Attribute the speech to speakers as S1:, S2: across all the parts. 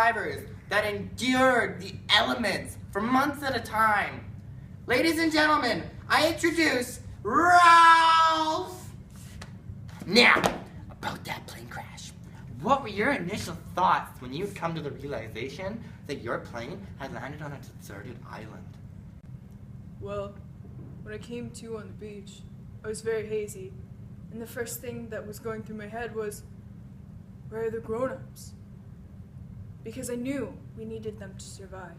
S1: survivors that endured the elements for months at a time. Ladies and gentlemen, I introduce Ralph! Now, about that plane crash. What were your initial thoughts when you had come to the realization that your plane had landed on a deserted island?
S2: Well, when I came to on the beach, I was very hazy, and the first thing that was going through my head was, where are the grown-ups? Because I knew we needed them to survive.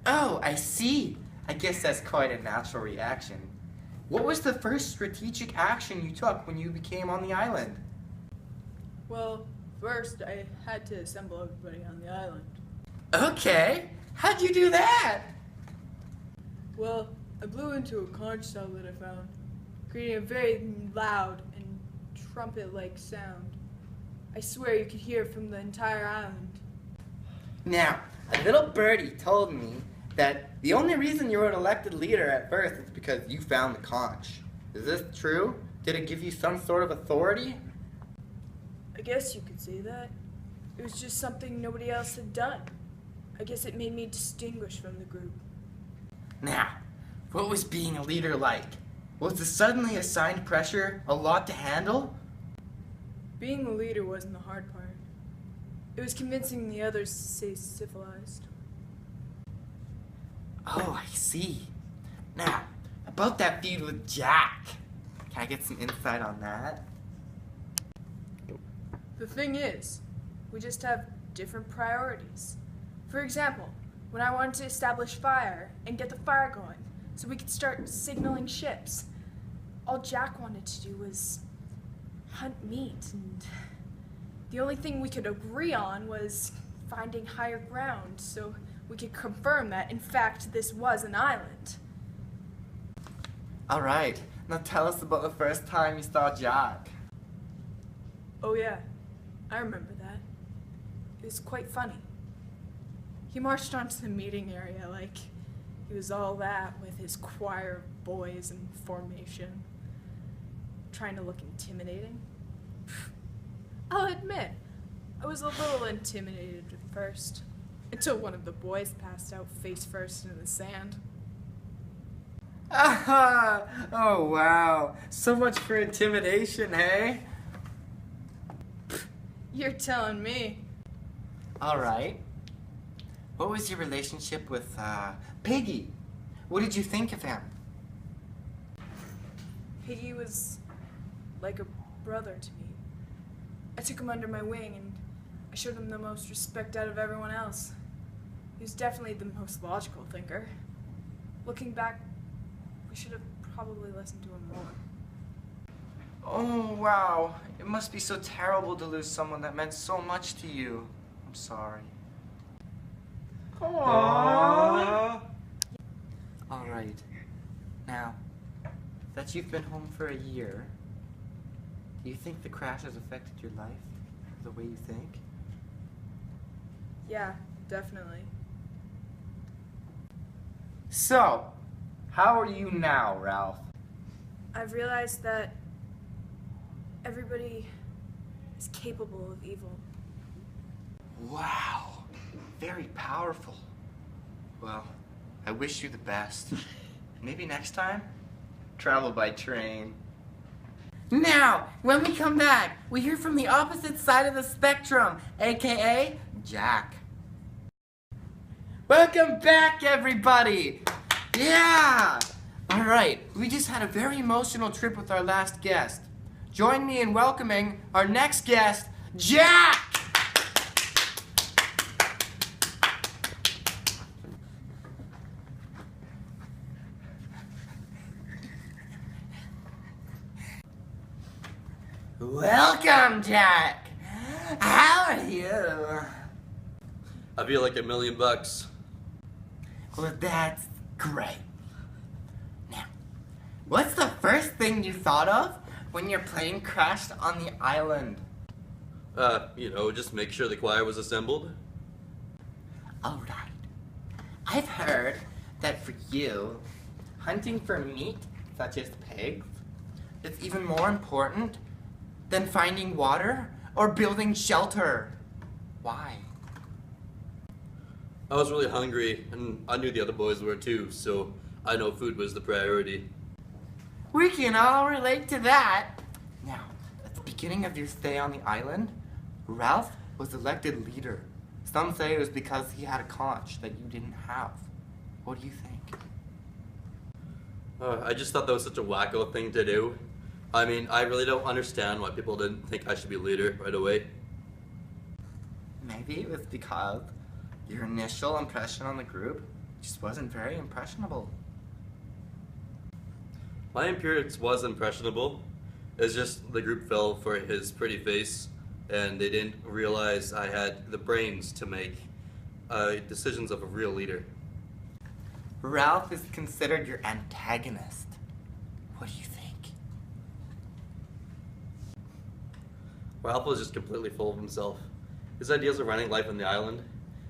S1: Oh, I see. I guess that's quite a natural reaction. What was the first strategic action you took when you became on the island?
S2: Well, first I had to assemble everybody on the island.
S1: Okay, how'd you do that?
S2: Well, I blew into a conch shell that I found, creating a very loud and trumpet-like sound. I swear you could hear it from the entire island.
S1: Now, a little birdie told me that the only reason you were an elected leader at first is because you found the conch. Is this true? Did it give you some sort of authority?
S2: I guess you could say that. It was just something nobody else had done. I guess it made me distinguished from the group.
S1: Now, what was being a leader like? Was the suddenly assigned pressure a lot to handle?
S2: Being a leader wasn't the hard part. It was convincing the others to stay civilized.
S1: Oh, I see. Now, about that feud with Jack. Can I get some insight on that?
S2: The thing is, we just have different priorities. For example, when I wanted to establish fire and get the fire going so we could start signaling ships, all Jack wanted to do was hunt meat, and the only thing we could agree on was finding higher ground so we could confirm that, in fact, this was an island.
S1: All right, now tell us about the first time you saw Jack.
S2: Oh yeah, I remember that. It was quite funny. He marched onto the meeting area like he was all that with his choir of boys in formation, trying to look intimidating. I'll admit, I was a little intimidated at first, until one of the boys passed out face first in the sand.
S1: Aha! Oh wow, so much for intimidation, hey?
S2: You're telling me.
S1: All right. What was your relationship with Piggy? What did you think of him?
S2: Piggy was like a brother to me. I took him under my wing and I showed him the most respect out of everyone else. He was definitely the most logical thinker. Looking back, we should have probably listened to him more.
S1: Oh wow, it must be so terrible to lose someone that meant so much to you. I'm sorry. Aww. All right. Now, that you've been home for a year, do you think the crash has affected your life the way you think?
S2: Yeah, definitely.
S1: So, how are you now, Ralph?
S2: I've realized that everybody is capable of evil.
S1: Wow, very powerful. Well, I wish you the best. Maybe next time, travel by train. Now, when we come back, we hear from the opposite side of the spectrum, aka Jack. Welcome back, everybody! Yeah! Alright, we just had a very emotional trip with our last guest. Join me in welcoming our next guest, Jack! Welcome, Jack! How are you?
S3: I feel like $1,000,000.
S1: Well, that's great. Now, what's the first thing you thought of when your plane crashed on the island?
S3: Just make sure the choir was assembled.
S1: All right. I've heard that for you, hunting for meat, such as pigs, is even more important than finding water or building shelter. Why?
S3: I was really hungry, and I knew the other boys were too, so I know food was the priority.
S1: We can all relate to that. Now, at the beginning of your stay on the island, Ralph was elected leader. Some say it was because he had a conch that you didn't have. What do you think?
S3: I just thought that was such a wacko thing to do. I mean, I really don't understand why people didn't think I should be leader right away.
S1: Maybe it was because your initial impression on the group just wasn't very impressionable.
S3: My appearance was impressionable. It's just the group fell for his pretty face, and they didn't realize I had the brains to make decisions of a real leader.
S1: Ralph is considered your antagonist. What do you think?
S3: Ralph was just completely full of himself. His ideas of running life on the island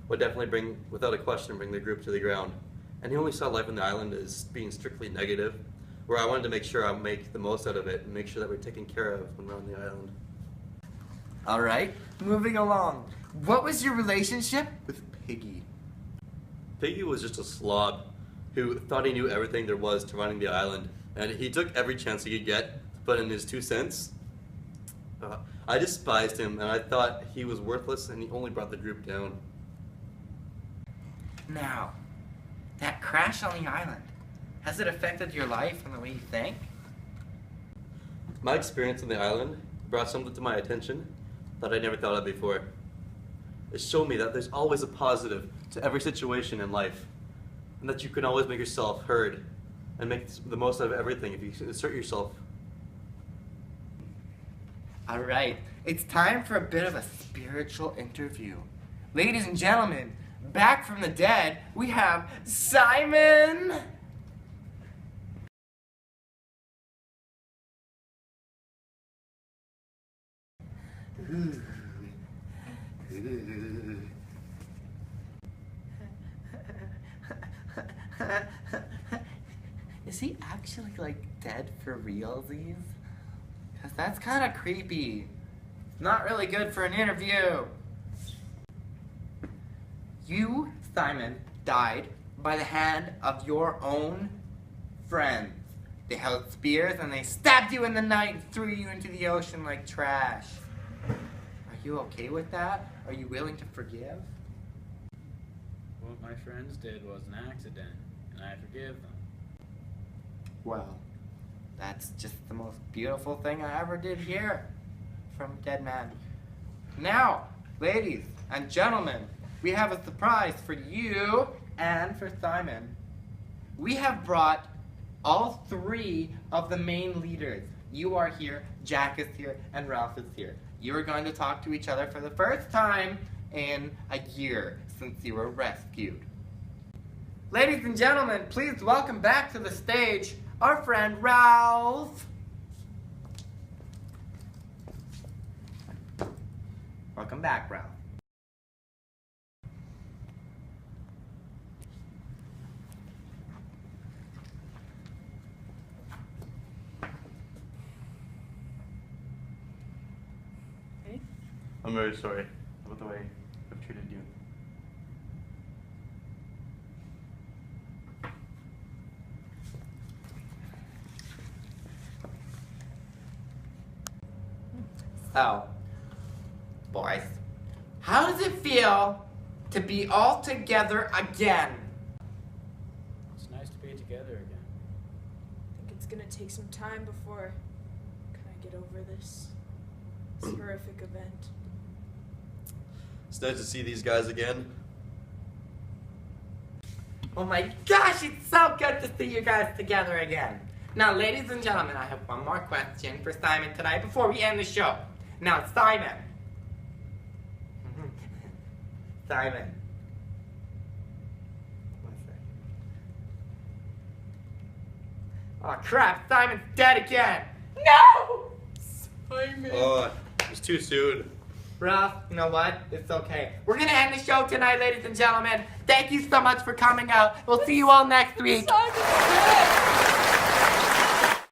S3: would definitely without a question, bring the group to the ground. And he only saw life on the island as being strictly negative, where I wanted to make sure I make the most out of it and make sure that we're taken care of when we're on the island.
S1: All right, moving along. What was your relationship with Piggy?
S3: Piggy was just a slob who thought he knew everything there was to running the island, and he took every chance he could get to put in his 2 cents. I despised him, and I thought he was worthless, and he only brought the group down.
S1: Now, that crash on the island, has it affected your life and the way you think?
S3: My experience on the island brought something to my attention that I never thought of before. It showed me that there's always a positive to every situation in life, and that you can always make yourself heard and make the most out of everything if you assert yourself.
S1: All right, it's time for a bit of a spiritual interview. Ladies and gentlemen, back from the dead, we have Simon! Ooh. Ooh. Is he actually like dead for realsies? Cause that's kind of creepy. Not really good for an interview. You, Simon, died by the hand of your own friends. They held spears and they stabbed you in the night and threw you into the ocean like trash. Are you okay with that? Are you willing to forgive?
S4: What my friends did was an accident, and I forgive them.
S1: Well, that's just the most beautiful thing I ever did hear from a dead man. Now, ladies and gentlemen, we have a surprise for you and for Simon. We have brought all 3 of the main leaders. You are here, Jack is here, and Ralph is here. You are going to talk to each other for the first time in a year since you were rescued. Ladies and gentlemen, please welcome back to the stage our friend Ralph. Welcome back, Ralph.
S2: Hey?
S3: I'm very sorry about the way I've treated you.
S1: So, boys, how does it feel to be all together again?
S4: It's nice to be together again.
S2: I think it's gonna take some time before I kind of get over this horrific event.
S3: It's nice to see these guys again.
S1: Oh my gosh, it's so good to see you guys together again. Now, ladies and gentlemen, I have one more question for Simon tonight before we end the show. Now, Simon. Simon. One second. Oh crap, Simon's dead again. No! Simon.
S3: Oh, it's too soon.
S1: Ralph, you know what? It's okay. We're gonna end the show tonight, ladies and gentlemen. Thank you so much for coming out. We'll see you all next week.
S2: Simon's dead!